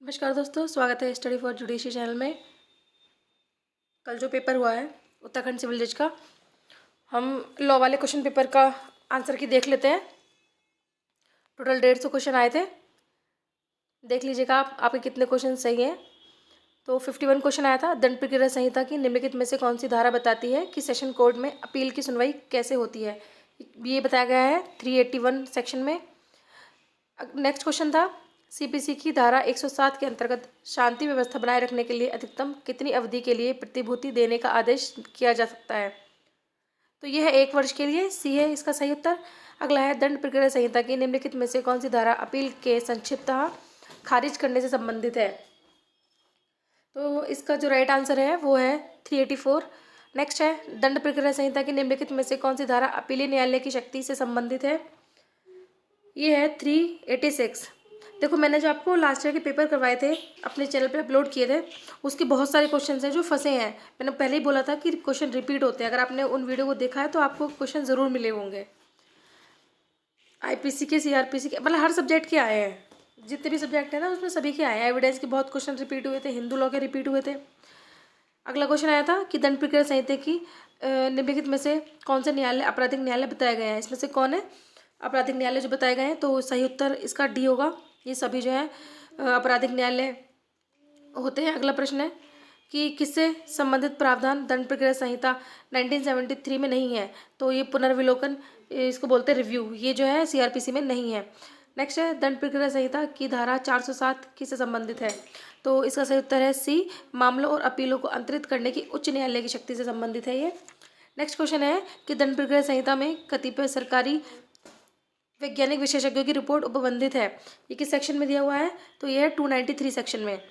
नमस्कार दोस्तों, स्वागत है स्टडी फॉर जुडिशरी चैनल में। कल जो पेपर हुआ है उत्तराखंड सिविल जज का, हम लॉ वाले क्वेश्चन पेपर का आंसर की देख लेते हैं। टोटल 150 क्वेश्चन आए थे। देख लीजिएगा आपके कितने क्वेश्चन सही हैं। तो 51 क्वेश्चन आया था। दंड प्रक्रिया संहिता की निम्नलिखित में से कौन सी धारा बताती है कि सेशन कोर्ट में अपील की सुनवाई कैसे होती है? ये बताया गया है 381 सेक्शन में। नेक्स्ट क्वेश्चन था, सीपीसी की धारा 107 के अंतर्गत शांति व्यवस्था बनाए रखने के लिए अधिकतम कितनी अवधि के लिए प्रतिभूति देने का आदेश किया जा सकता है? तो यह है 1 वर्ष के लिए। सी है इसका सही उत्तर। अगला है, दंड प्रक्रिया संहिता की निम्नलिखित में से कौन सी धारा अपील के संक्षिप्तः खारिज करने से संबंधित है? तो इसका जो राइट आंसर है वो है 384। नेक्स्ट है, दंड प्रक्रिया संहिता की निम्नलिखित में से कौन सी धारा अपीलीय न्यायालय की शक्ति से संबंधित है? ये है 386। देखो, मैंने जो आपको लास्ट ईयर के पेपर करवाए थे, अपने चैनल पे अपलोड किए थे, उसके बहुत सारे क्वेश्चन हैं जो फंसे हैं। मैंने पहले ही बोला था कि क्वेश्चन रिपीट होते हैं। अगर आपने उन वीडियो को देखा है तो आपको क्वेश्चन ज़रूर मिले होंगे। आईपीसी के, सीआरपीसी के, मतलब हर सब्जेक्ट के आए हैं। जितने भी सब्जेक्ट हैं ना उसमें सभी के आए हैं। एविडेंस के बहुत क्वेश्चन रिपीट हुए थे, हिंदू लॉ के रिपीट हुए थे। अगला क्वेश्चन आया था कि दंड प्रक्रिया संहिता की निम्नलिखित में से कौन से न्यायालय आपराधिक न्यायालय बताए गए हैं? इसमें से कौन है आपराधिक न्यायालय जो बताए गए हैं? तो सही उत्तर इसका डी होगा। ये सभी जो है आपराधिक न्यायालय होते हैं। अगला प्रश्न है कि किससे संबंधित प्रावधान दंड प्रक्रिया संहिता 1973 में नहीं है? तो ये पुनर्विलोकन, इसको बोलते हैं रिव्यू, ये जो है सीआरपीसी में नहीं है। नेक्स्ट है, दंड प्रक्रिया संहिता की धारा 407 किससे संबंधित है? तो इसका सही उत्तर है सी, मामलों और अपीलों को अंतरित करने की उच्च न्यायालय की शक्ति से संबंधित है ये। नेक्स्ट क्वेश्चन है कि दंड प्रक्रिया संहिता में कतिपय सरकारी वैज्ञानिक विशेषज्ञों की रिपोर्ट उपबंधित है। ये किस सेक्शन में दिया हुआ है? तो यह है 293 सेक्शन में।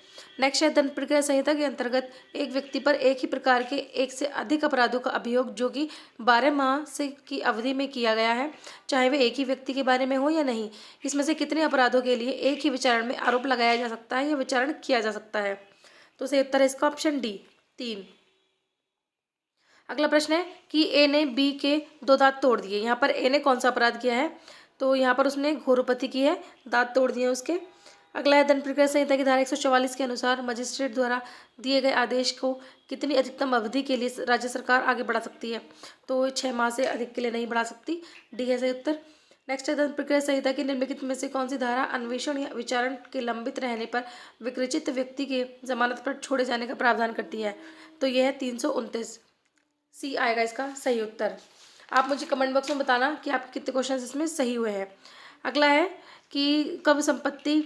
नेक्स्ट है, दंड प्रक्रिया संहिता के अंतर्गत एक व्यक्ति पर एक ही प्रकार के एक से अधिक अपराधों का अभियोग जो कि 12 माह से की अवधि में किया गया है, चाहे वह एक ही व्यक्ति के बारे में हो या नहीं, इसमें से कितने अपराधों के लिए एक ही विचारण में आरोप लगाया जा सकता है या विचारण किया जा सकता है? तो सही उत्तर है इसका ऑप्शन डी, 3। अगला प्रश्न है कि ए ने बी के 2 दांत तोड़ दिए। यहाँ पर ए ने कौन सा अपराध किया है? तो यहाँ पर उसने घोरोपति की है, दांत तोड़ दिए उसके। अगला है, दंड प्रक्रिया संहिता की धारा 144 के अनुसार मजिस्ट्रेट द्वारा दिए गए आदेश को कितनी अधिकतम अवधि के लिए राज्य सरकार आगे बढ़ा सकती है? तो 6 माह से अधिक के लिए नहीं बढ़ा सकती। डी है सही उत्तर। नेक्स्ट है, दंड प्रक्रिया संहिता की निम्नलिखित में से कौन सी धारा अन्वेषण या विचारण के लंबित रहने पर विकृचित व्यक्ति के जमानत पर छोड़े जाने का प्रावधान करती है? तो यह है 329। सी आएगा इसका सही उत्तर। आप मुझे कमेंट बॉक्स में बताना कि आपके कितने क्वेश्चन इसमें सही हुए हैं। अगला है कि कब संपत्ति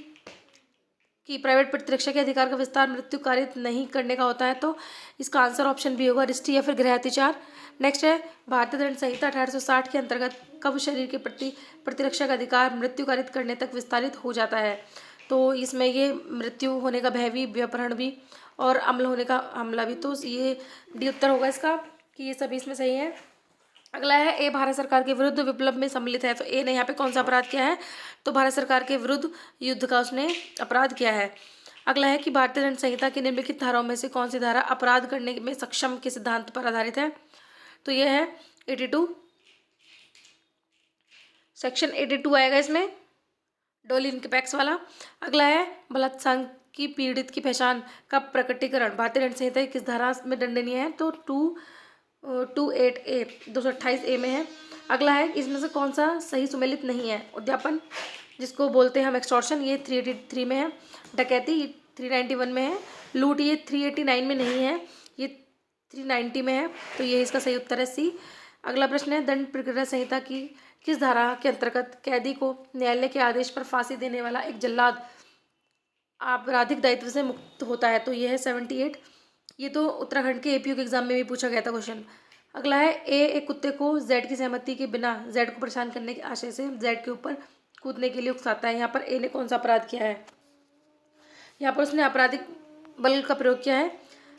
की प्राइवेट प्रतिरक्षा के अधिकार का विस्तार मृत्यु कारित नहीं करने का होता है? तो इसका आंसर ऑप्शन बी होगा, रिष्टि या फिर गृह अतिचार। नेक्स्ट है, भारतीय दंड संहिता 1860 के अंतर्गत कब शरीर के प्रति प्रतिरक्षा का अधिकार मृत्यु कारित करने तक विस्तारित हो जाता है? तो इसमें ये मृत्यु होने का भय भी, व्यपहरण भी और अम्ल होने का हमला भी। तो ये डी उत्तर होगा इसका कि ये सभी इसमें सही है। अगला है, ए भारत सरकार के विरुद्ध विप्लव में सम्मिलित है। तो ए ने यहाँ पे कौन सा अपराध किया है? तो भारत सरकार के विरुद्ध युद्ध का उसने अपराध किया है। अगला है कि भारतीय दंड संहिता की निम्नलिखित धाराओं में से कौन सी धारा अपराध करने में सक्षम के सिद्धांत पर आधारित है? तो यह है 82, सेक्शन 82 आएगा इसमें, डोली इनकैपेक्स वाला। अगला है, बलात्संग की पीड़ित की पहचान का प्रकटीकरण भारतीय दंड संहिता की किस धारा में दंडनीय है? तो 228A, 228A में है। अगला है, इसमें से कौन सा सही सुमेलित नहीं है? उद्यापन, जिसको बोलते हैं हम एक्सटॉर्शन, ये 383 में है। डकैती 391 में है। लूट ये 389 में नहीं है, ये 390 में है। तो ये इसका सही उत्तर है सी। अगला प्रश्न है, दंड प्रक्रिया संहिता की किस धारा के अंतर्गत कैदी को न्यायालय के आदेश पर फांसी देने वाला एक जल्लाद आपराधिक दायित्व से मुक्त होता है? तो ये है 78। ये तो उत्तराखंड के एपीयू के एग्जाम में भी पूछा गया था क्वेश्चन। अगला है, ए एक कुत्ते को जेड की सहमति के बिना जेड को परेशान करने के आशय से जेड के ऊपर कूदने के लिए उकसाता है। यहाँ पर ए ने कौन सा अपराध किया है? यहाँ पर उसने आपराधिक बल का प्रयोग किया है।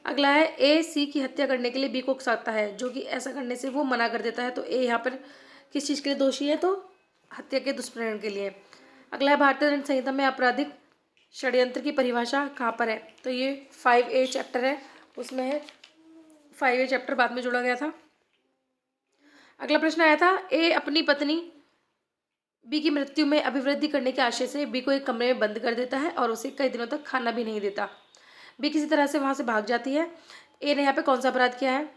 अगला है, ए सी की हत्या करने के लिए बी को उकसाता है, जो कि ऐसा करने से वो मना कर देता है। तो ए यहाँ पर किस चीज़ के लिए दोषी है? तो हत्या के दुष्प्रेरण के लिए। अगला है, भारतीय दंड संहिता में आपराधिक षड्यंत्र की परिभाषा कहाँ पर है? तो ये 5A चैप्टर है, उसमें है। 5A चैप्टर बाद में जोड़ा गया था। अगला प्रश्न आया था, ए अपनी पत्नी बी की मृत्यु में अभिवृद्धि करने के आशय से बी को एक कमरे में बंद कर देता है और उसे कई दिनों तक खाना भी नहीं देता। बी किसी तरह से वहाँ से भाग जाती है। ए ने यहाँ पे कौन सा अपराध किया है?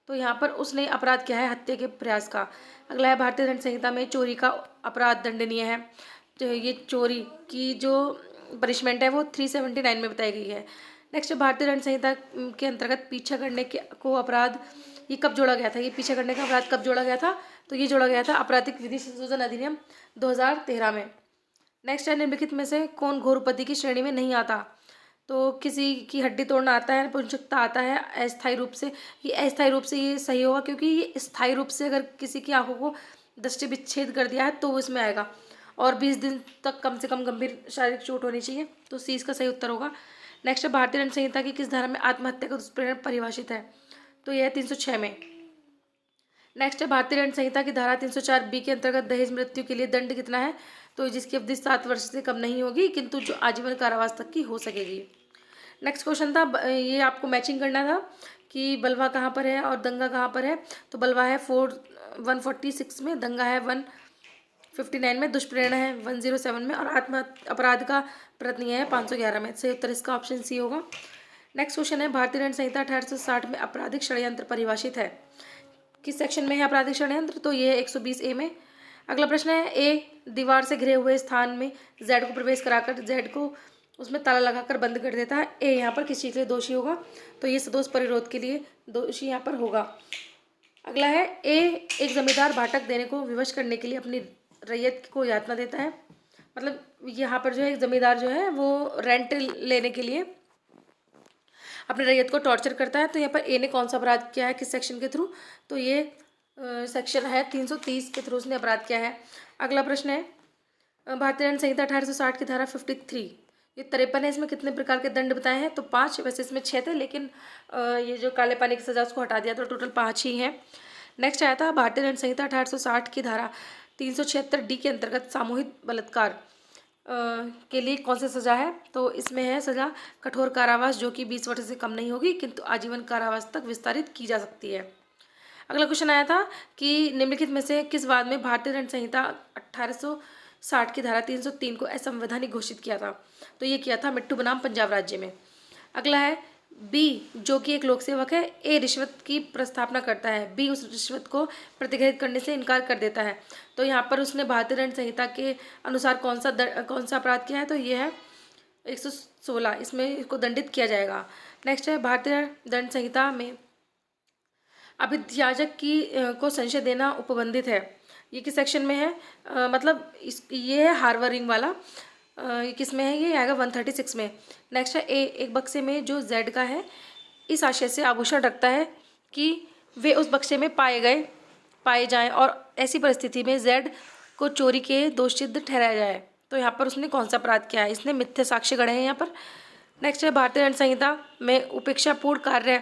तो यहाँ पर उसने अपराध किया है हत्या के प्रयास का। अगला है भारतीय दंड संहिता में चोरी का अपराध दंडनीय है। तो ये चोरी की जो पनिशमेंट है वो 379 में बताई गई है। नेक्स्ट भारतीय दंड संहिता के अंतर्गत पीछा करने के को अपराध ये कब जोड़ा गया था? ये पीछा करने का अपराध कब जोड़ा गया था? तो ये जोड़ा गया था आपराधिक विधि संशोधन अधिनियम 2013 में। नेक्स्ट है निम्नलिखित में से कौन घोर उपपत्ति की श्रेणी में नहीं आता? तो किसी की हड्डी तोड़ना आता है, नपुंसकता आता है अस्थायी रूप से। ये अस्थायी रूप से ये सही होगा क्योंकि ये स्थायी रूप से अगर किसी की आंखों को दृष्टि विच्छेद कर दिया है तो वो इसमें आएगा। और 20 दिन तक कम से कम गंभीर शारीरिक चोट होनी चाहिए, तो सी इसका सही उत्तर होगा। नेक्स्ट है भारतीय दंड संहिता की किस धारा में आत्महत्या का दुष्प्रेरण परिभाषित है? तो यह है 306 में। नेक्स्ट है भारतीय दंड संहिता की धारा 304 बी के अंतर्गत दहेज मृत्यु के लिए दंड कितना है? तो जिसकी अवधि 7 वर्ष से कम नहीं होगी किंतु जो आजीवन कारावास तक की हो सकेगी। नेक्स्ट क्वेश्चन था, ये आपको मैचिंग करना था कि बलवा कहाँ पर है और दंगा कहाँ पर है। तो बलवा है 146 में, दंगा है 159 में, दुष्प्रेरणा है 107 में और आत्म अपराध का प्रयत्न है 511 में। सही उत्तर इसका ऑप्शन सी होगा। नेक्स्ट क्वेश्चन है भारतीय दंड संहिता 1860 में आपराधिक षड्यंत्र परिभाषित है। किस सेक्शन में है आपराधिक षड्यंत्र? तो ये है 120 ए में। अगला प्रश्न है, ए दीवार से घिरे हुए स्थान में जेड को प्रवेश कराकर जेड को उसमें ताला लगाकर बंद कर देता है। ए यहाँ पर किस चीज़ के लिए दोषी होगा? तो ये सदोष परिरोध के लिए दोषी यहाँ पर होगा। अगला है, ए एक जमींदार भाटक देने को विवश करने के लिए अपनी रैयत को यातना देता है। मतलब यहाँ पर जो है एक जमींदार जो है वो रेंट लेने के लिए अपने रैयत को टॉर्चर करता है। तो यहाँ पर ए ने कौन सा अपराध किया है, किस सेक्शन के थ्रू? तो ये सेक्शन है 330 के थ्रू उसने अपराध किया है। अगला प्रश्न है, भारतीय दंड संहिता 1860 की धारा 53 ये 53 है, इसमें कितने प्रकार के दंड बताए हैं? तो 5, वैसे इसमें 6 थे लेकिन ये जो काले पानी की सजा उसको हटा दिया तो टोटल 5 ही हैं। नेक्स्ट आया था भारतीय दंड संहिता 1860 की धारा 376 डी के अंतर्गत सामूहिक बलात्कार के लिए कौन सी सजा है? तो इसमें है सजा कठोर कारावास जो कि 20 वर्ष से कम नहीं होगी किंतु आजीवन कारावास तक विस्तारित की जा सकती है। अगला क्वेश्चन आया था कि निम्नलिखित में से किस वाद में भारतीय दंड संहिता 1860 की धारा 303 को असंवैधानिक घोषित किया था? तो ये किया था मिट्टू बनाम पंजाब राज्य में। अगला है, बी जो कि एक लोक सेवक है, ए रिश्वत की प्रस्तावना करता है, बी उस रिश्वत को प्रतिग्रहित करने से इनकार कर देता है। तो यहाँ पर उसने भारतीय दंड संहिता के अनुसार कौन सा अपराध किया है? तो ये है 116, इसमें इसको दंडित किया जाएगा। नेक्स्ट है भारतीय दंड संहिता में अभिध्याजक को संशय देना उपबंधित है। ये किस सेक्शन में है? मतलब ये है हार्बरिंग वाला। ये किस में है? ये आएगा 136 में। नेक्स्ट है, ए एक बक्से में जो जेड का है इस आशय से आभूषण रखता है कि वे उस बक्से में पाए जाएं और ऐसी परिस्थिति में जेड को चोरी के दोषसिद्ध ठहराया जाए। तो यहाँ पर उसने कौन सा अपराध किया है? इसने मिथ्या साक्ष्य गढ़े हैं यहाँ पर। नेक्स्ट है, भारतीय दंड संहिता में उपेक्षापूर्ण कार्य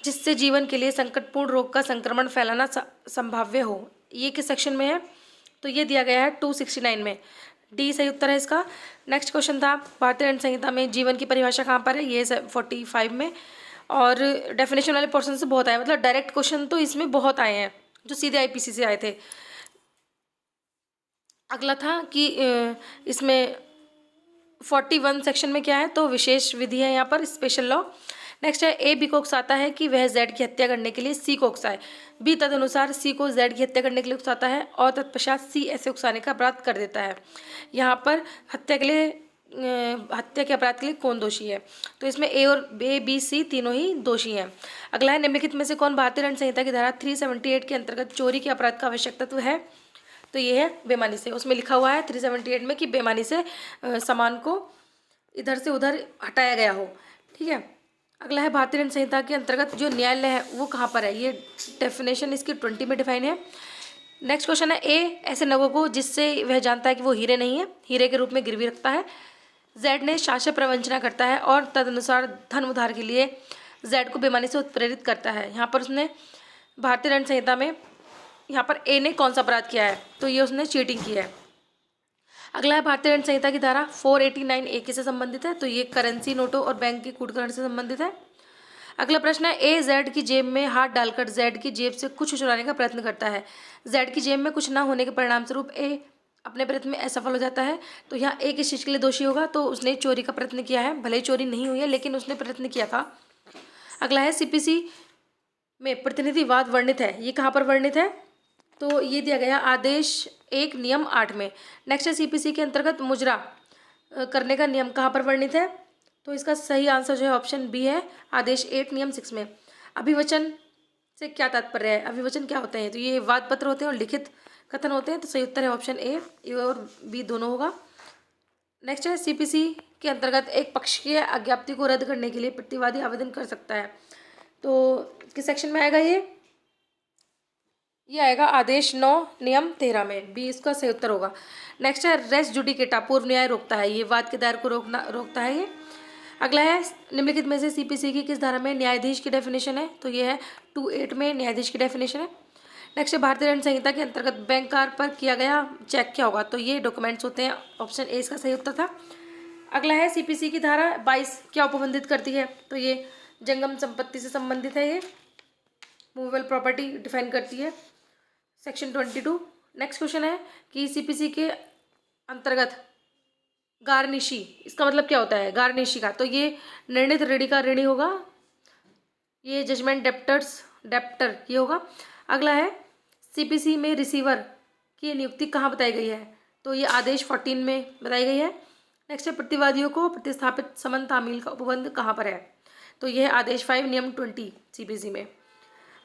जिससे जीवन के लिए संकटपूर्ण रोग का संक्रमण फैलाना संभाव्य हो, ये किस सेक्शन में है? तो ये दिया गया है 269 में। डी सही उत्तर है इसका। नेक्स्ट क्वेश्चन था, भारतीय दंड संहिता में जीवन की परिभाषा कहाँ पर है? ये 45 में। और डेफिनेशन वाले पोर्शन से बहुत आए, मतलब डायरेक्ट क्वेश्चन तो इसमें बहुत आए हैं जो सीधे आईपीसी से आए थे। अगला था कि इसमें 41 सेक्शन में क्या है? तो विशेष विधि है यहाँ पर, स्पेशल लॉ। नेक्स्ट है, ए बी को उकसाता है कि वह जेड की हत्या करने के लिए सी को उकसाए, बी तदनुसार सी को जेड की हत्या करने के लिए उकसाता है और तत्पश्चात सी ऐसे उकसाने का अपराध कर देता है। यहाँ पर हत्या के अपराध के लिए कौन दोषी है? तो इसमें ए बी सी तीनों ही दोषी हैं। अगला है, निम्नलिखित में से कौन भारतीय दंड संहिता की धारा 378 के अंतर्गत चोरी के अपराध का आवश्यक तत्व है? तो ये है बेईमानी से। उसमें लिखा हुआ है 378 में कि बेईमानी से सामान को इधर से उधर हटाया गया हो। ठीक है। अगला है, भारतीय दंड संहिता के अंतर्गत जो न्यायालय है वो कहाँ पर है? ये डेफिनेशन इसकी 20 में डिफाइन है। नेक्स्ट क्वेश्चन है, ए ऐसे नगों को जिससे वह जानता है कि वो हीरे नहीं है हीरे के रूप में गिरवी रखता है। जेड ने शासक प्रवंचना करता है और तदनुसार धन उधार के लिए जेड को बेईमानी से उत्प्रेरित करता है। यहाँ पर उसने भारतीय दंड संहिता में यहाँ पर ए ने कौन सा अपराध किया है? तो ये उसने चीटिंग की है। अगला है, भारतीय दंड संहिता की धारा 489 ए से संबंधित है। तो ये करेंसी नोटों और बैंक की कूटकरण से संबंधित है। अगला प्रश्न है, ए जेड की जेब में हाथ डालकर जेड की जेब से कुछ चुराने का प्रयत्न करता है। जेड की जेब में कुछ न होने के परिणाम स्वरूप ए अपने प्रयत्न में असफल हो जाता है, तो यहाँ ए किस चीज़ के लिए दोषी होगा, तो उसने चोरी का प्रयत्न किया है, भले ही चोरी नहीं हुई है लेकिन उसने प्रयत्न किया था। अगला है सीपीसी में प्रतिनिधिवाद वर्णित है, ये कहाँ पर वर्णित है, तो ये दिया गया आदेश 1 नियम 8 में। नेक्स्ट है सीपीसी के अंतर्गत मुजरा करने का नियम कहाँ पर वर्णित है, तो इसका सही आंसर जो है ऑप्शन बी है, आदेश 8 नियम 6 में। अभिवचन से क्या तात्पर्य है, अभिवचन क्या होते हैं, तो ये वाद पत्र होते हैं और लिखित कथन होते हैं, तो सही उत्तर है ऑप्शन ए और बी दोनों होगा। नेक्स्ट है सीपीसी के अंतर्गत एक पक्षीय अज्ञाप्ति को रद्द करने के लिए प्रतिवादी आवेदन कर सकता है, तो किस सेक्शन में आएगा ये आएगा आदेश 9 नियम 13 में, बी इसका सही उत्तर होगा। नेक्स्ट है रेस जुडिकेटा, पूर्व न्याय रोकता है, ये वाद के दायर को रोकता है ये। अगला है निम्नलिखित में से सीपीसी की किस धारा में न्यायाधीश की डेफिनेशन है, तो ये है 2(8) में न्यायाधीश की डेफिनेशन है। नेक्स्ट है भारतीय दंड संहिता के अंतर्गत बैंक कार पर किया गया चेक क्या होगा, तो ये डॉक्यूमेंट्स होते हैं, ऑप्शन ए इसका सही उत्तर था। अगला है सीपीसी की धारा 22 क्या उपबंधित करती है, तो ये जंगम संपत्ति से संबंधित है, ये मूवेबल प्रॉपर्टी डिफाइन करती है, सेक्शन 22। नेक्स्ट क्वेश्चन है कि सीपीसी के अंतर्गत गार्निशी, इसका मतलब क्या होता है गार्निशी का, तो ये निर्णीत ऋणी का ऋणी होगा, ये जजमेंट डेप्टर ये होगा। अगला है सीपीसी में रिसीवर की नियुक्ति कहाँ बताई गई है, तो ये आदेश 14 में बताई गई है। नेक्स्ट है प्रतिवादियों को प्रतिस्थापित समन तामील का उपबंध कहाँ पर है, तो यह है आदेश 5 नियम 20 सीपीसी में।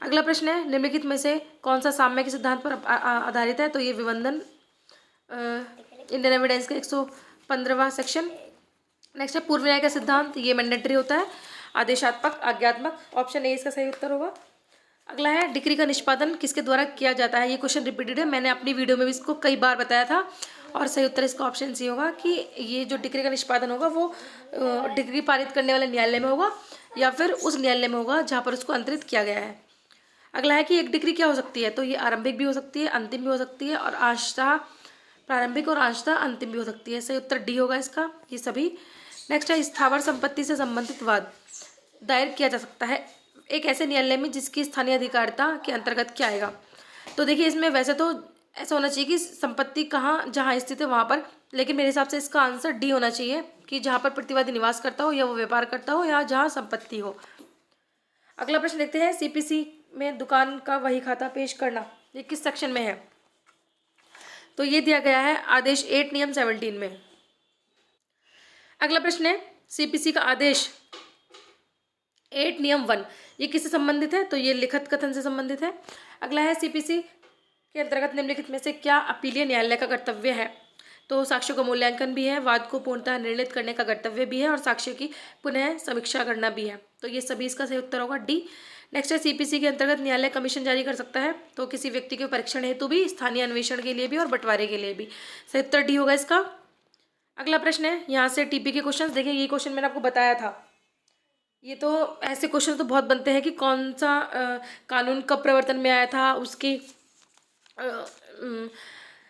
अगला प्रश्न है निम्नलिखित में से कौन सा साम्य के सिद्धांत पर आधारित है, तो ये विबंधन इंडियन एविडेंस का 115वां सेक्शन। नेक्स्ट है पूर्व न्याय का सिद्धांत, ये मैंडेटरी होता है, आदेशात्मक आज्ञात्मक, ऑप्शन ए इसका सही उत्तर होगा। अगला है डिक्री का निष्पादन किसके द्वारा किया जाता है, ये क्वेश्चन रिपीटेड है, मैंने अपनी वीडियो में भी इसको कई बार बताया था, और सही उत्तर इसका ऑप्शन सी होगा कि ये जो डिक्री का निष्पादन होगा वो डिक्री पारित करने वाले न्यायालय में होगा या फिर उस न्यायालय में होगा जहाँ पर उसको अंतरित किया गया है। अगला है कि एक डिक्री क्या हो सकती है, तो ये आरंभिक भी हो सकती है, अंतिम भी हो सकती है, और अंशतः प्रारंभिक और अंशतः अंतिम भी हो सकती है, सही उत्तर डी होगा इसका, ये सभी। नेक्स्ट है स्थावर संपत्ति से संबंधित वाद दायर किया जा सकता है एक ऐसे न्यायालय में जिसकी स्थानीय अधिकारिता के अंतर्गत क्या आएगा, तो देखिए इसमें वैसे तो ऐसा होना चाहिए कि संपत्ति कहाँ जहाँ स्थित है वहाँ पर, लेकिन मेरे हिसाब से इसका आंसर डी होना चाहिए कि जहाँ पर प्रतिवादी निवास करता हो या वो व्यापार करता हो या जहाँ संपत्ति हो। अगला प्रश्न देखते हैं सीपीसी में दुकान का वही खाता पेश करना, ये किस सेक्शन में है, तो ये दिया गया है आदेश 8 नियम 17 में। अगला प्रश्न है सीपीसी का आदेश 8 नियम 1 ये किससे संबंधित है, तो ये लिखित कथन से संबंधित है। अगला है सीपीसी के अंतर्गत निम्नलिखित में से क्या अपीलीय न्यायालय का कर्तव्य है, तो साक्ष्यों का मूल्यांकन भी है, वाद को पूर्णतः निर्णित करने का कर्तव्य भी है, और साक्ष्यों की पुनः समीक्षा करना भी है, तो ये सभी इसका सही उत्तर होगा डी। नेक्स्ट है सीपीसी के अंतर्गत न्यायालय कमीशन जारी कर सकता है, तो किसी व्यक्ति के परीक्षण हेतु भी, स्थानीय अन्वेषण के लिए भी और बंटवारे के लिए भी, सही उत्तर डी होगा इसका। अगला प्रश्न है यहाँ से टीपी के क्वेश्चन देखिए, ये क्वेश्चन मैंने आपको बताया था, ये तो ऐसे क्वेश्चन तो बहुत बनते हैं कि कौन सा कानून कब प्रवर्तन में आया था, उसकी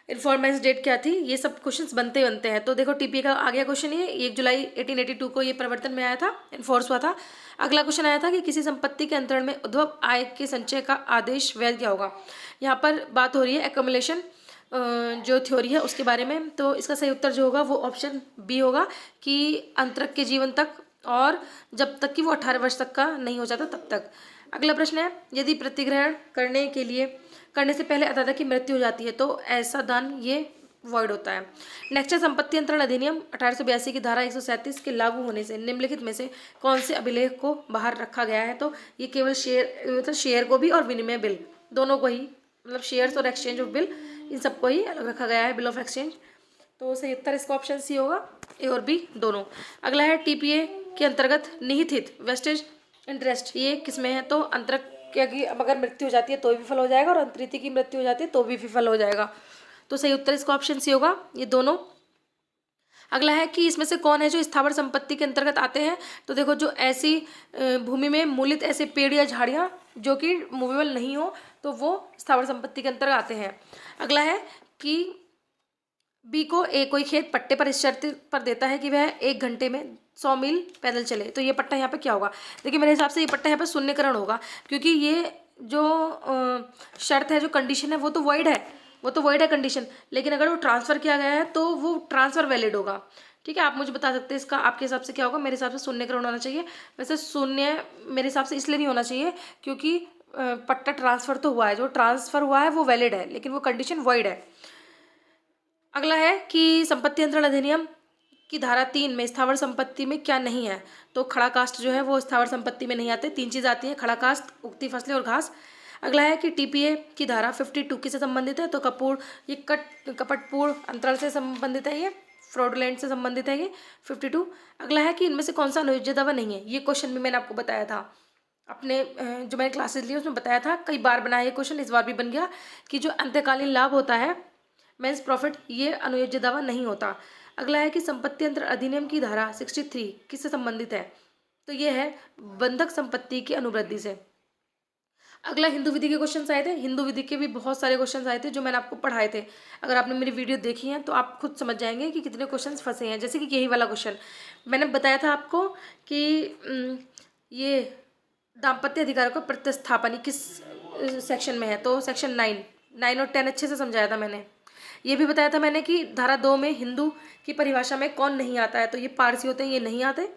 इन्फॉर्मेंस डेट क्या थी, ये सब क्वेश्चंस बनते हैं। तो देखो टीपी का आ गया क्वेश्चन, ये 1 जुलाई 1882 को ये प्रवर्तन में आया था, इन्फोर्स हुआ था। अगला क्वेश्चन आया था कि किसी संपत्ति के अंतरण में उद्भव आय के संचय का आदेश वैध क्या होगा, यहाँ पर बात हो रही है एक्यूमुलेशन जो थ्योरी है उसके बारे में, तो इसका सही उत्तर जो होगा वो ऑप्शन बी होगा कि अंतरक के जीवन तक, और जब तक कि वो 18 वर्ष तक का नहीं हो जाता तब तक। अगला प्रश्न है यदि प्रतिग्रहण करने से पहले अदाता की मृत्यु हो जाती है तो ऐसा दान ये वॉइड होता है। नेक्स्ट है संपत्ति अंतरण अधिनियम 1882 की धारा 137 के लागू होने से निम्नलिखित में से कौन से अभिलेख को बाहर रखा गया है, तो ये केवल शेयर को भी और विनिमय बिल दोनों को ही, मतलब शेयर्स और एक्सचेंज ऑफ बिल इन सबको ही अलग रखा गया है, बिल ऑफ एक्सचेंज, तो सही उत्तर इसका ऑप्शन सी होगा, ए और बी दोनों। अगला है टीपीए के अंतर्गत निहित हित वेस्टेज इंटरेस्ट, ये किसमें है, तो अंतरक की अगर मृत्यु हो जाती है तो भी विफल हो जाएगा, और अंतरिति की मृत्यु हो जाती है तो भी विफल हो जाएगा, तो सही उत्तर इसका ऑप्शन सी होगा, ये दोनों। अगला है कि इसमें से कौन है जो स्थावर संपत्ति के अंतर्गत आते हैं, तो देखो जो ऐसी भूमि में मूलित ऐसे पेड़ या झाड़ियाँ जो कि मूवेबल नहीं हो तो वो स्थावर संपत्ति के अंतर्गत आते हैं। अगला है कि बी को ए कोई खेत पट्टे पर इस शर्त पर देता है कि वह 1 घंटे में 100 मील पैदल चले, तो ये पट्टा यहाँ पे क्या होगा, देखिए मेरे हिसाब से ये पट्टा यहाँ पे शून्यकरण होगा, क्योंकि ये जो शर्त है जो कंडीशन है वो तो वॉइड है, वो तो वॉइड है कंडीशन, लेकिन अगर वो ट्रांसफ़र किया गया है तो वो ट्रांसफ़र वैलिड होगा। ठीक है, आप मुझे बता सकते हैं इसका आपके हिसाब से क्या होगा। मेरे हिसाब से शून्यकरण होना चाहिए। वैसे शून्य मेरे हिसाब से इसलिए नहीं होना चाहिए क्योंकि पट्टा ट्रांसफ़र तो हुआ है, जो ट्रांसफ़र हुआ है वो वैलिड है, लेकिन वो कंडीशन वॉइड है। अगला है कि संपत्ति अंतरण अधिनियम की धारा 3 में स्थावर संपत्ति में क्या नहीं है। तो खड़ा कास्ट जो है वो स्थावर संपत्ति में नहीं आते। 3 चीज़ आती है, खड़ा कास्ट, उगती फसलें और घास। अगला है कि टीपीए की धारा 52 किससे संबंधित है। तो ये कपटपूर्ण अंतराल से संबंधित है, ये फ्रॉडुलेंट से संबंधित है ये 52। अगला है कि इनमें से कौन सा अनुयोज्य दावा नहीं है। ये क्वेश्चन भी मैंने आपको बताया था अपने जो मैंने क्लासेस ली उसमें बताया था, कई बार बनाया ये क्वेश्चन, इस बार भी बन गया कि जो अंत्यकालीन लाभ होता है मेंस प्रॉफिट, ये अनुयोज्य दावा नहीं होता। अगला है कि संपत्ति अंतरण अधिनियम की धारा 63 किससे संबंधित है। तो ये है बंधक संपत्ति की अनुवृद्धि से। अगला हिंदू विधि के क्वेश्चन आए थे। हिंदू विधि के भी बहुत सारे क्वेश्चन आए थे जो मैंने आपको पढ़ाए थे। अगर आपने मेरी वीडियो देखी है तो आप खुद समझ जाएंगे कि कितने क्वेश्चन फंसे हैं। जैसे कि यही वाला क्वेश्चन मैंने बताया था आपको कि ये दाम्पत्य अधिकार को प्रतिस्थापन किस सेक्शन में है। तो सेक्शन 9 और 10 अच्छे से समझाया था मैंने। ये भी बताया था मैंने कि धारा 2 में हिंदू की परिभाषा में कौन नहीं आता है। तो ये पारसी होते हैं, ये नहीं आते।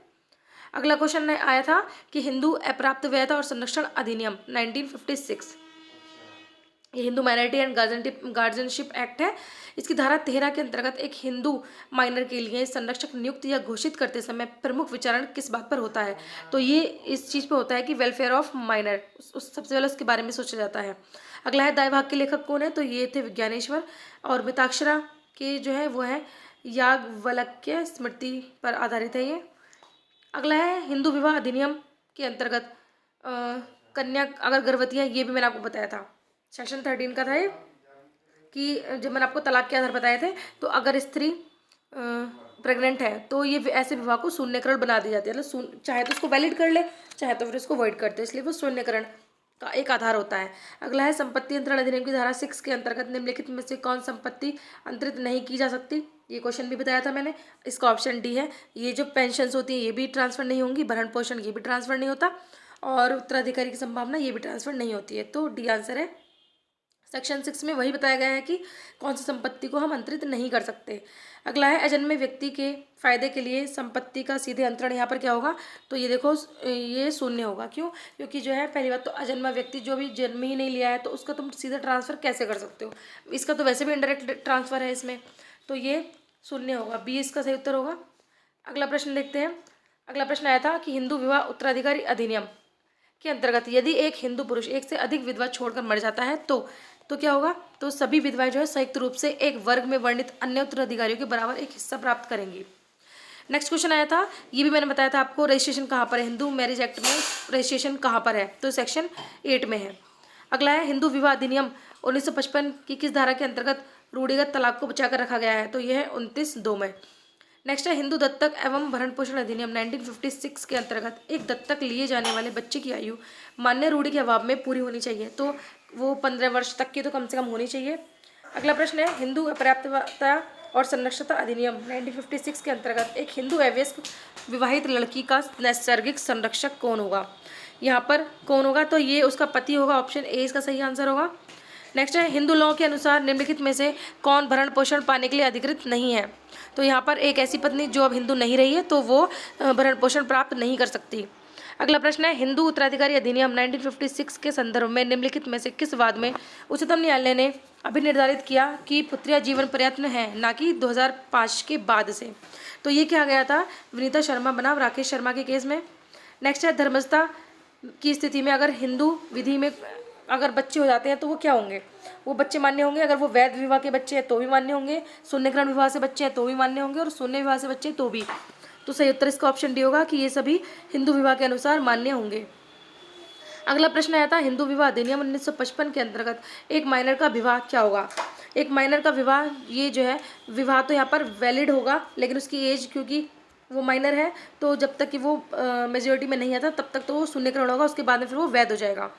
अगला क्वेश्चन आया था कि हिंदू अप्राप्त वैधता और संरक्षण अधिनियम 1956, ये Hindu minority and guardianship act है। इसकी धारा 13 के अंतर्गत एक हिंदू माइनर के लिए संरक्षक नियुक्त या घोषित करते समय प्रमुख विचारण किस बात पर होता है। तो ये इस चीज़ पे होता है कि वेलफेयर ऑफ माइनर, उस सबसे पहले उसके बारे में सोचा जाता है। अगला है दाई भाग के लेखक कौन है। तो ये थे विज्ञानेश्वर, और मिताक्षरा के जो है वो है याज्ञवल्क्य स्मृति पर आधारित है ये। अगला है हिंदू विवाह अधिनियम के अंतर्गत कन्या अगर गर्भवती है, ये भी मैंने आपको बताया था, सेक्शन 13 का था ये, कि जब मैंने आपको तलाक के आधार बताए थे, तो अगर स्त्री प्रेग्नेंट है तो ये ऐसे विवाह को शून्यकरण बना दी जाती है। मतलब चाहे तो उसको वैलिड कर ले, चाहे तो फिर उसको वॉइड करते, इसलिए वो शून्यकरण का एक आधार होता है। अगला है संपत्ति अंतरण अधिनियम की धारा 6 के अंतर्गत निम्नलिखित में से कौन संपत्ति अंतरित नहीं की जा सकती। ये क्वेश्चन भी बताया था मैंने। इसका ऑप्शन डी है। ये जो पेंशन्स होती है ये भी ट्रांसफर नहीं होंगी, भरण पोषण ये भी ट्रांसफर नहीं होता, और उत्तराधिकारी की संभावना ये भी ट्रांसफर नहीं होती है। तो डी आंसर है। सेक्शन 6 में वही बताया गया है कि कौन सी संपत्ति को हम अंतरित नहीं कर सकते। अगला है अजन्मे व्यक्ति के फायदे के लिए संपत्ति का सीधे अंतरण यहाँ पर क्या होगा। तो ये देखो ये शून्य होगा। क्यों? क्योंकि जो है पहली बात तो अजन्मा व्यक्ति जो भी जन्म ही नहीं लिया है तो उसका तुम सीधे ट्रांसफ़र कैसे कर सकते हो। इसका तो वैसे भी इनडायरेक्ट ट्रांसफ़र है इसमें, तो ये शून्य होगा। बी इसका सही उत्तर होगा। अगला प्रश्न देखते हैं। अगला प्रश्न आया था कि हिंदू विवाह उत्तराधिकारी अधिनियम के अंतर्गत यदि एक हिंदू पुरुष एक से अधिक विधवा छोड़कर मर जाता है तो क्या होगा। तो सभी विधवाएं जो है संयुक्त रूप से एक वर्ग में वर्णित अन्य उत्तराधिकारियों के बराबर एक हिस्सा प्राप्त करेंगी। नेक्स्ट क्वेश्चन आया था, ये भी मैंने बताया था आपको, रजिस्ट्रेशन कहाँ पर है, हिंदू मैरिज एक्ट में रजिस्ट्रेशन कहाँ पर है। तो सेक्शन 8 में है। अगला है हिंदू विवाह अधिनियम 1955 की किस धारा के अंतर्गत रूढ़िगत तलाक को बचाकर रखा गया है। तो यह है 29(2) में। नेक्स्ट है हिंदू दत्तक एवं भरण पोषण अधिनियम 1956 के अंतर्गत एक दत्तक लिए जाने वाले बच्चे की आयु मान्य रूढ़ि के अभाव में पूरी होनी चाहिए। तो वो 15 वर्ष तक की तो कम से कम होनी चाहिए। अगला प्रश्न है हिंदू अपर्याप्तता और संरक्षता अधिनियम 1956 के अंतर्गत एक हिंदू अवयस्क विवाहित लड़की का नैसर्गिक संरक्षक कौन होगा। यहाँ पर कौन होगा, तो ये उसका पति होगा। ऑप्शन ए इसका सही आंसर होगा। नेक्स्ट है हिंदू लॉ के अनुसार निम्नलिखित में से कौन भरण पोषण पाने के लिए अधिकृत नहीं है। तो यहाँ पर एक ऐसी पत्नी जो अब हिंदू नहीं रही है तो वो भरण पोषण प्राप्त नहीं कर सकती। अगला प्रश्न है हिंदू उत्तराधिकारी अधिनियम 1956 के संदर्भ में निम्नलिखित में से किस वाद में उच्चतम न्यायालय ने अभी निर्धारित किया कि पुत्रियां जीवन पर्याप्त है, ना कि 2005 के बाद से। तो ये क्या गया था, विनीता शर्मा बनाम राकेश शर्मा के केस में। नेक्स्ट है धर्मस्थता की स्थिति में अगर हिंदू विधि में अगर बच्चे हो जाते हैं तो वो क्या होंगे, वो बच्चे मान्य होंगे। अगर वो वैध विवाह के बच्चे हैं तो भी मान्य होंगे, शून्यकरण विवाह से बच्चे हैं तो भी मान्य होंगे, और शून्य विवाह से बच्चे तो भी। तो सही उत्तर इसका ऑप्शन डी होगा कि ये सभी हिंदू विवाह के अनुसार मान्य होंगे। अगला प्रश्न आया था हिंदू विवाह अधिनियम 1955 के अंतर्गत एक माइनर का विवाह क्या होगा। एक माइनर का विवाह, ये जो है विवाह तो यहाँ पर वैलिड होगा, लेकिन उसकी एज क्योंकि वो माइनर है तो जब तक कि वो मेजोरिटी में नहीं आता तब तक तो वो शून्यकरण होगा, उसके बाद में फिर वो वैध हो जाएगा।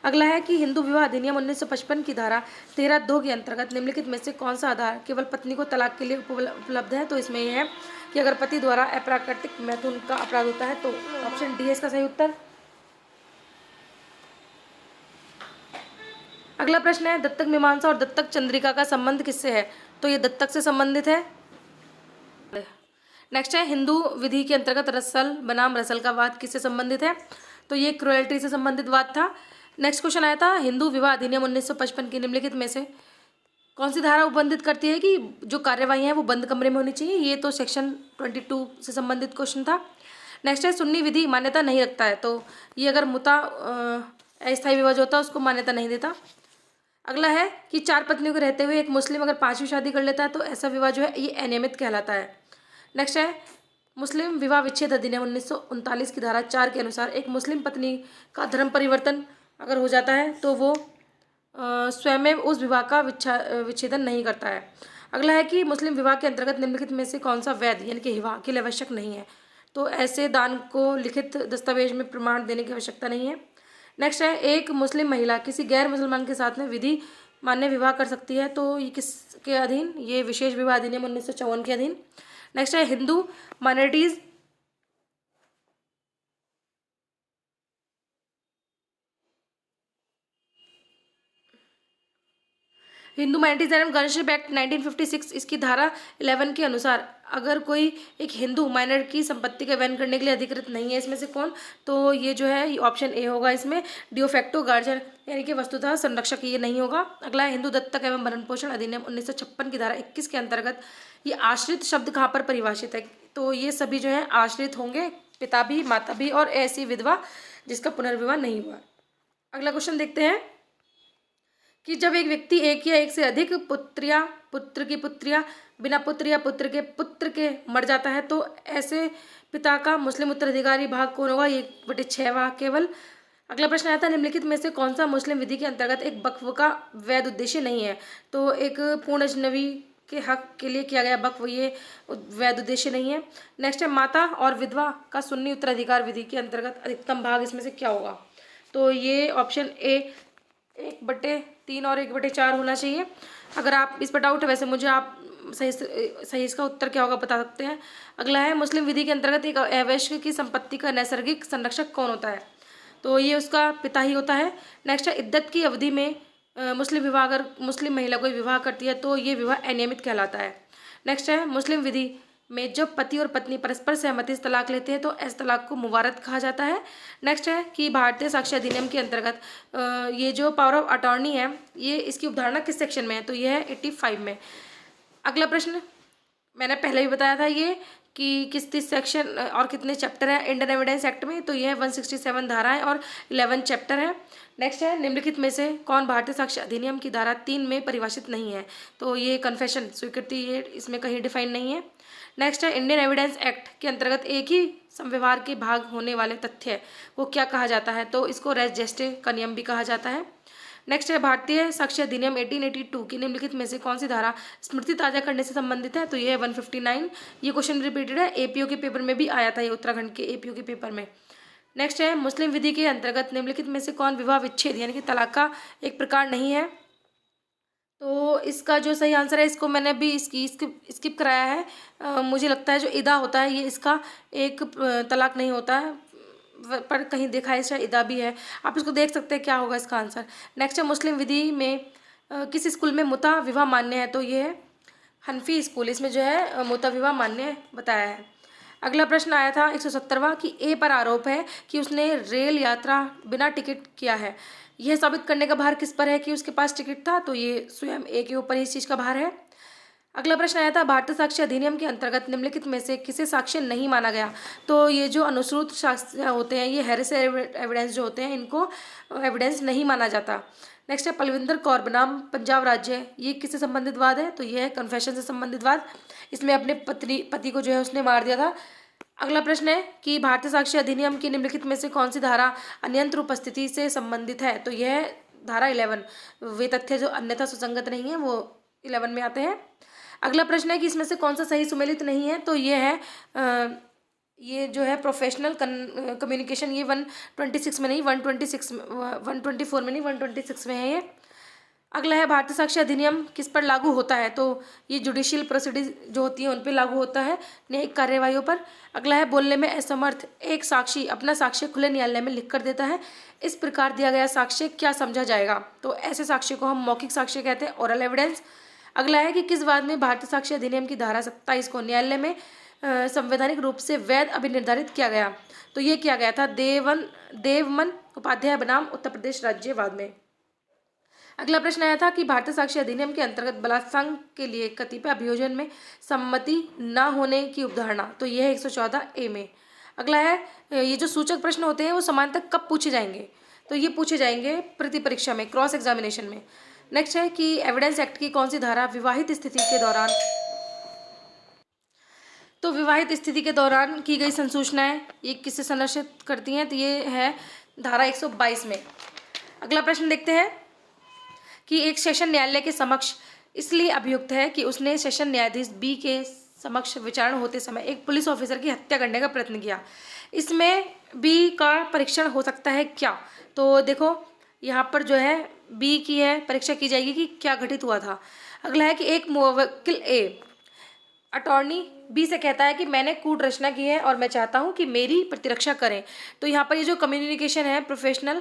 अगला है कि हिंदू विवाह अधिनियम 1955 की धारा 13(2) के अंतर्गत निम्नलिखित में से कौन सा आधार केवल पत्नी को तलाक के लिए उपलब्ध है। तो इसमें यह है कि अगर पति द्वारा अप्राकृतिक मैथुन का अपराध होता है। तो ऑप्शन डी है इसका सही उत्तर। अगला प्रश्न है, दत्तक मीमांसा और दत्तक चंद्रिका का संबंध किससे है? तो ये दत्तक से संबंधित है। नेक्स्ट है, हिंदू विधि के अंतर्गत रसल बनाम रसल का वाद किससे संबंधित है? तो ये क्रुएल्टी से संबंधित वाद था। नेक्स्ट क्वेश्चन आया था, हिंदू विवाह अधिनियम 1955 की निम्नलिखित में से कौन सी धारा उपबंधित करती है कि जो कार्यवाही है वो बंद कमरे में होनी चाहिए? ये तो सेक्शन 22 से संबंधित क्वेश्चन था। नेक्स्ट है, सुन्नी विधि मान्यता नहीं रखता है, तो ये अगर मुता अस्थायी विवाह जो होता है उसको मान्यता नहीं देता। अगला है कि 4 पत्नियों के रहते हुए एक मुस्लिम अगर 5वीं शादी कर लेता है तो ऐसा विवाह जो है ये अनियमित कहलाता है। नेक्स्ट है, मुस्लिम विवाह विच्छेद अधिनियम 1939 की धारा 4 के अनुसार एक मुस्लिम पत्नी का धर्म परिवर्तन अगर हो जाता है तो वो स्वयं में उस विवाह का विच्छेदन नहीं करता है। अगला है कि मुस्लिम विवाह के अंतर्गत निम्नलिखित में से कौन सा वैध यानी कि हिबा के लिए आवश्यक नहीं है? तो ऐसे दान को लिखित दस्तावेज में प्रमाण देने की आवश्यकता नहीं है। नेक्स्ट है, एक मुस्लिम महिला किसी गैर मुसलमान के साथ में विधि मान्य विवाह कर सकती है, तो ये किसके अधीन? ये विशेष विवाह अधिनियम 1954 के अधीन। नेक्स्ट है, Hindu minorities and governorship act 1956 इसकी धारा 11 के अनुसार अगर कोई एक हिंदू माइनर की संपत्ति का वहन करने के लिए अधिकृत नहीं है, इसमें से कौन? तो ये जो है ऑप्शन ए होगा इसमें, डियोफैक्टो गार्जियन यानी कि वस्तुतः संरक्षक, ये नहीं होगा। अगला है, हिंदू दत्तक एवं भरण पोषण अधिनियम 1956 की धारा 21 के अंतर्गत ये आश्रित शब्द कहाँ पर परिभाषित है? तो ये सभी जो है आश्रित होंगे, पिता भी, माता भी और ऐसी विधवा जिसका पुनर्विवाह नहीं हुआ। अगला क्वेश्चन देखते हैं कि जब एक व्यक्ति एक या एक से अधिक पुत्रिया, पुत्र की पुत्रिया, बिना पुत्र या पुत्र के मर जाता है तो ऐसे पिता का मुस्लिम उत्तराधिकारी भाग कौन होगा? 1/6 केवल। अगला प्रश्न आया था, निम्नलिखित में से कौन सा मुस्लिम विधि के अंतर्गत एक वक्फ का वैध उद्देश्य नहीं है? तो एक पूर्ण अजनबी के हक के लिए किया गया वक्फ ये वैध उद्देश्य नहीं है। नेक्स्ट है, माता और विधवा का सुन्नी उत्तराधिकार विधि के अंतर्गत अधिकतम भाग इसमें से क्या होगा? तो ये ऑप्शन ए 1/3 और 1/4 होना चाहिए। अगर आप इस पर डाउट है, वैसे मुझे आप सही इसका उत्तर क्या होगा बता सकते हैं। अगला है, मुस्लिम विधि के अंतर्गत एक अवैश्य की संपत्ति का नैसर्गिक संरक्षक कौन होता है? तो ये उसका पिता ही होता है। नेक्स्ट है, इद्दत की अवधि में मुस्लिम विवाह अगर मुस्लिम महिला कोई विवाह करती है तो ये विवाह अनियमित कहलाता है। नेक्स्ट है, मुस्लिम विधि में जब पति और पत्नी परस्पर सहमति से तलाक लेते हैं तो ऐसे तलाक को मुबारत कहा जाता है। नेक्स्ट है कि भारतीय साक्ष्य अधिनियम के अंतर्गत ये जो पावर ऑफ अटॉर्नी है ये इसकी अवधारणा किस सेक्शन में है? तो ये है 85 में। अगला प्रश्न मैंने पहले भी बताया था ये कि किस सेक्शन और कितने चैप्टर हैं इंडियन एविडेंस एक्ट में? तो ये है 167 धाराएं और 11 चैप्टर हैं। नेक्स्ट है, निम्नलिखित में से कौन भारतीय साक्ष्य अधिनियम की धारा 3 में परिभाषित नहीं है? तो ये कन्फेशन स्वीकृति ये इसमें कहीं डिफाइन नहीं है। नेक्स्ट है, इंडियन एविडेंस एक्ट के अंतर्गत एक ही संव्यवहार के भाग होने वाले तथ्य को क्या कहा जाता है? तो इसको रेस जेस्टे का नियम भी कहा जाता है। नेक्स्ट है, भारतीय साक्ष्य अधिनियम 1882 की निम्नलिखित में से कौन सी धारा स्मृति ताजा करने से संबंधित है? तो ये है 159। ये क्वेश्चन रिपीटेड है, एपीओ के पेपर में भी आया था, ये उत्तराखंड के एपीओ के पेपर में। नेक्स्ट है, मुस्लिम विधि के अंतर्गत निम्नलिखित में से कौन विवाह विच्छेद यानी कि तलाक का एक प्रकार नहीं है? तो इसका जो सही आंसर है, इसको मैंने भी स्किप कराया है। मुझे लगता है जो इदा होता है ये इसका एक तलाक नहीं होता है, पर कहीं देखा है शायद इदा भी है। आप इसको देख सकते हैं क्या होगा इसका आंसर। नेक्स्ट है, मुस्लिम विधि में किस स्कूल में मुता विवाह मान्य है? तो ये है हनफी स्कूल, इसमें जो है मुता विवाह मान्य बताया है। अगला प्रश्न आया था 170वां कि ए पर आरोप है कि उसने रेल यात्रा बिना टिकट किया है, यह साबित करने का भार किस पर है कि उसके पास टिकट था? तो ये स्वयं ए के ऊपर इस चीज़ का भार है। अगला प्रश्न आया था, भारतीय साक्ष्य अधिनियम के अंतर्गत निम्नलिखित में से किसे साक्ष्य नहीं माना गया? तो ये जो अनुश्रुत साक्ष्य होते हैं, ये हेरेसी एविडेंस जो होते हैं, इनको एविडेंस नहीं माना जाता। नेक्स्ट है, पलविंदर कौर बनाम पंजाब राज्य, ये किससे संबंधित वाद है? तो ये है कन्फेशन से संबंधित वाद। इसमें अपने पति को जो है उसने मार दिया था। अगला प्रश्न है कि भारतीय साक्ष्य अधिनियम की निम्नलिखित में से कौन सी धारा अन्यंत्र उपस्थिति से संबंधित है? तो यह है धारा 11। वे तथ्य जो अन्यथा सुसंगत नहीं है वो 11 में आते हैं। अगला प्रश्न है कि इसमें से कौन सा सही सुमेलित नहीं है? तो ये है ये जो है प्रोफेशनल कम्युनिकेशन, ये 126 में नहीं 124 में नहीं 126 में है ये। अगला है भारतीय साक्ष्य अधिनियम किस पर लागू होता है, तो ये जुडिशियल प्रोसीडिंग जो होती है उन पर लागू होता है, न्यायिक कार्यवाहियों पर। अगला है बोलने में असमर्थ एक साक्षी अपना साक्ष्य खुले न्यायालय में लिख कर देता है, इस प्रकार दिया गया साक्ष्य क्या समझा जाएगा, तो ऐसे साक्ष्य को हम मौखिक साक्ष्य कहते हैं, ओरल एविडेंस। अगला है कि किस बात में भारतीय साक्ष्य अधिनियम की धारा 27 को न्यायालय में संवैधानिक रूप से वैध अभिनिर्धारित किया गया, तो ये किया गया था देवमन उपाध्याय बनाम उत्तर प्रदेश राज्यवाद में। अगला प्रश्न आया था कि भारतीय साक्ष्य अधिनियम के अंतर्गत बलात्संग के लिए कतिपय अभियोजन में सम्मति न होने की अवधारणा, तो यह है 114A में। अगला है ये जो सूचक प्रश्न होते हैं वो सामान्यतः कब पूछे जाएंगे, तो ये पूछे जाएंगे प्रति परीक्षा में, क्रॉस एग्जामिनेशन में। नेक्स्ट है कि एविडेंस एक्ट की कौन सी धारा विवाहित स्थिति के दौरान, तो विवाहित स्थिति के दौरान की गई संसूचनाएं ये किससे संरक्षित करती हैं, तो ये है धारा 122 में। अगला प्रश्न देखते हैं कि एक सेशन न्यायालय के समक्ष इसलिए अभियुक्त है कि उसने सेशन न्यायाधीश बी के समक्ष विचारण होते समय एक पुलिस ऑफिसर की हत्या करने का प्रयत्न किया। इसमें बी का परीक्षण हो सकता है क्या, तो देखो यहाँ पर जो है बी की है परीक्षा की जाएगी कि क्या घटित हुआ था। अगला है कि एक मुवक्किल ए अटॉर्नी बी से कहता है कि मैंने कूट रचना की है और मैं चाहता हूं कि मेरी प्रतिरक्षा करें, तो यहाँ पर ये जो कम्युनिकेशन है प्रोफेशनल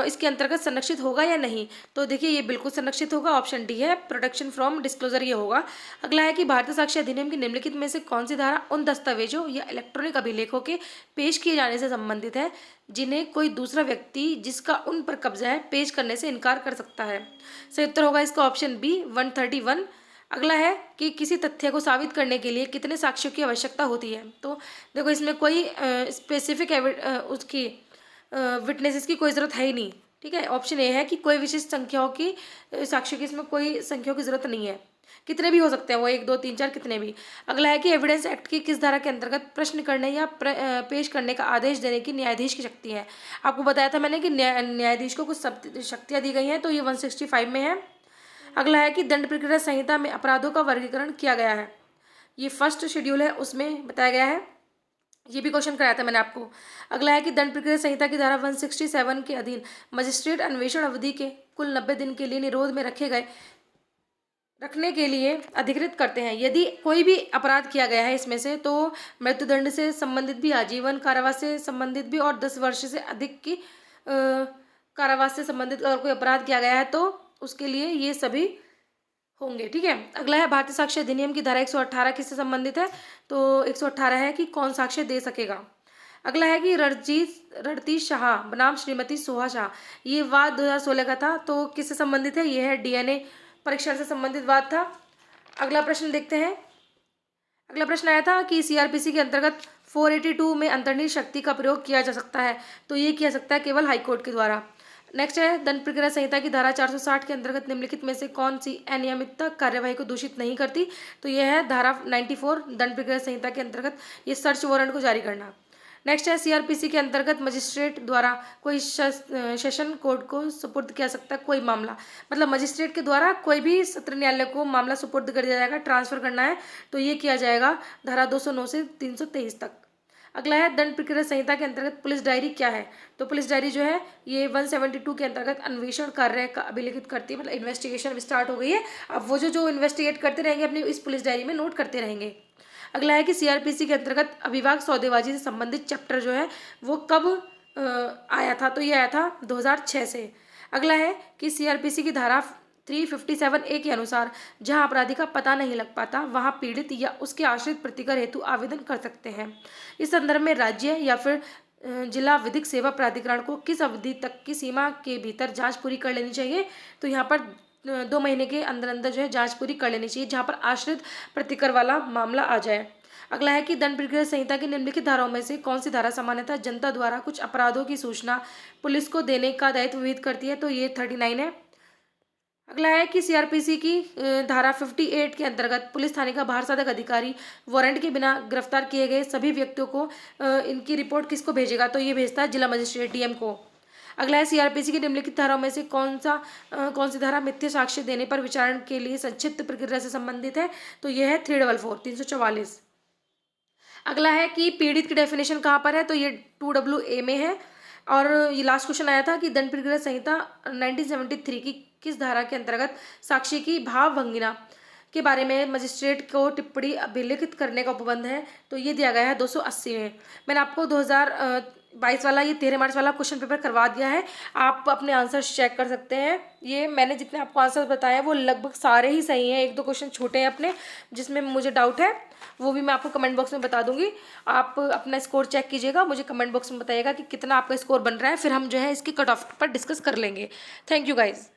इसके अंतर्गत संरक्षित होगा या नहीं, तो देखिए ये बिल्कुल संरक्षित होगा, ऑप्शन डी है प्रोटेक्शन फ्रॉम डिस्क्लोजर ये होगा। अगला है कि भारतीय साक्ष्य अधिनियम की निम्नलिखित में से कौन सी धारा उन दस्तावेजों या इलेक्ट्रॉनिक अभिलेखों के पेश किए जाने से संबंधित है जिन्हें कोई दूसरा व्यक्ति जिसका उन पर कब्जा है पेश करने से इनकार कर सकता है, सही उत्तर होगा इसका ऑप्शन बी 131। अगला है कि किसी तथ्य को साबित करने के लिए कितने साक्ष्यों की आवश्यकता होती है, तो देखो इसमें कोई स्पेसिफिक उसकी विटनेसेस की कोई ज़रूरत है ही नहीं, ठीक है। ऑप्शन ए है कि कोई विशिष्ट संख्याओं की साक्ष्यों की इसमें कोई संख्याओं की ज़रूरत नहीं है, कितने भी हो सकते हैं वो 1 2 3 4 कितने भी। अगला है कि एविडेंस एक्ट की किस धारा के अंतर्गत प्रश्न करने या पेश करने का आदेश देने की न्यायाधीश की शक्ति है। आपको बताया था मैंने कि न्यायाधीश को कुछ शक्तियाँ दी गई हैं, तो ये 165 में है। अगला है कि दंड प्रक्रिया संहिता में अपराधों का वर्गीकरण किया गया है, ये फर्स्ट शेड्यूल है उसमें बताया गया है, ये भी क्वेश्चन कराया था मैंने आपको। अगला है कि दंड प्रक्रिया संहिता की धारा 167 के अधीन मजिस्ट्रेट अन्वेषण अवधि के कुल 90 दिन के लिए निरोध में रखने के लिए अधिकृत करते हैं। यदि कोई भी अपराध किया गया है इसमें से, तो मृत्युदंड से संबंधित भी, आजीवन कारावास से संबंधित भी और 10 वर्ष से अधिक की कारावास से संबंधित अगर कोई अपराध किया गया है तो उसके लिए ये सभी होंगे, ठीक है। अगला है भारतीय साक्ष्य अधिनियम की धारा 118 किससे संबंधित है, तो 118 है कि कौन साक्ष्य दे सकेगा। अगला है कि रणजीत शाह बनाम श्रीमती सोहा शाह, ये वाद 2016 का था, तो किससे संबंधित है, ये है डीएनए परीक्षण से संबंधित बात था। अगला प्रश्न देखते हैं। अगला प्रश्न आया था कि सीआरपीसी के अंतर्गत 482 में अंतर्निहित शक्ति का प्रयोग किया जा सकता है, तो ये किया सकता है केवल हाईकोर्ट के द्वारा। नेक्स्ट है दंड प्रक्रिया संहिता की धारा 460 के अंतर्गत निम्नलिखित में से कौन सी अनियमितता कार्यवाही को दूषित नहीं करती, तो यह है धारा 94 दंड प्रक्रिया संहिता के अंतर्गत ये सर्च वारंट को जारी करना। नेक्स्ट है सीआरपीसी के अंतर्गत मजिस्ट्रेट द्वारा कोई सेशन कोर्ट को सुपुर्द किया सकता है कोई मामला, मतलब मजिस्ट्रेट के द्वारा कोई भी सत्र न्यायालय को मामला सुपुर्द कर दिया जाएगा, ट्रांसफर करना है, तो ये किया जाएगा धारा 209 से 323 तक। अगला है दंड प्रक्रिया संहिता के अंतर्गत पुलिस डायरी क्या है, तो पुलिस डायरी जो है ये 172 के अंतर्गत अन्वेषण कार्य का अभिलेखित करती है, मतलब इन्वेस्टिगेशन स्टार्ट हो गई है, अब वो जो इन्वेस्टिगेट करते रहेंगे अपनी इस पुलिस डायरी में नोट करते रहेंगे। अगला है कि सीआरपीसी के अंतर्गत अविवाद सौदेबाजी से संबंधित चैप्टर जो है वो कब आया था, तो ये आया था 2006 से। अगला है कि सीआरपीसी की धारा 357A के अनुसार जहां अपराधी का पता नहीं लग पाता वहां पीड़ित या उसके आश्रित प्रतिकर हेतु आवेदन कर सकते हैं। इस संदर्भ में राज्य या फिर जिला विधिक सेवा प्राधिकरण को किस अवधि तक की सीमा के भीतर जांच पूरी कर लेनी चाहिए, तो यहाँ पर 2 महीने के अंदर अंदर जो है जांच पूरी कर लेनी चाहिए जहाँ पर आश्रित प्रतिकर वाला मामला आ जाए। अगला है कि दंड प्रक्रिया संहिता की निम्नलिखित धाराओं में से कौन सी धारा सामान्यतः जनता द्वारा कुछ अपराधों की सूचना पुलिस को देने का दायित्व विहित करती है, तो ये 39 है। अगला है कि सीआरपीसी की धारा 58 के अंतर्गत पुलिस थाने का बाहर साधक अधिकारी वारंट के बिना गिरफ्तार किए गए सभी व्यक्तियों को इनकी रिपोर्ट किसको भेजेगा, तो ये भेजता है जिला मजिस्ट्रेट डीएम को। अगला है सीआरपीसी की निम्नलिखित धाराओं में से कौन सी धारा मिथ्या साक्ष्य देने पर विचारण के लिए संक्षिप्त प्रक्रिया से संबंधित है, तो यह है 344। अगला है कि पीड़ित की डेफिनेशन कहाँ पर है, तो ये 2WA में है। और ये लास्ट क्वेश्चन आया था कि दंड प्रक्रिया संहिता 1973 की किस धारा के अंतर्गत साक्षी की भावभंगिमा के बारे में मजिस्ट्रेट को टिप्पणी अभिलिखित करने का उपबंध है? तो ये दिया गया है 280 में। मैंने आपको 2022 वाला, ये 13 मार्च वाला क्वेश्चन पेपर करवा दिया है, आप अपने आंसर्स चेक कर सकते हैं। ये मैंने जितने आपको आंसर बताए वो लगभग सारे ही सही हैं, एक दो क्वेश्चन छोटे हैं अपने जिसमें मुझे डाउट है, वो भी मैं आपको कमेंट बॉक्स में बता दूंगी। आप अपना स्कोर चेक कीजिएगा, मुझे कमेंट बॉक्स में बताइएगा कि कितना आपका स्कोर बन रहा है, फिर हम जो है इसकी कट ऑफ पर डिस्कस कर लेंगे। Thank you guys.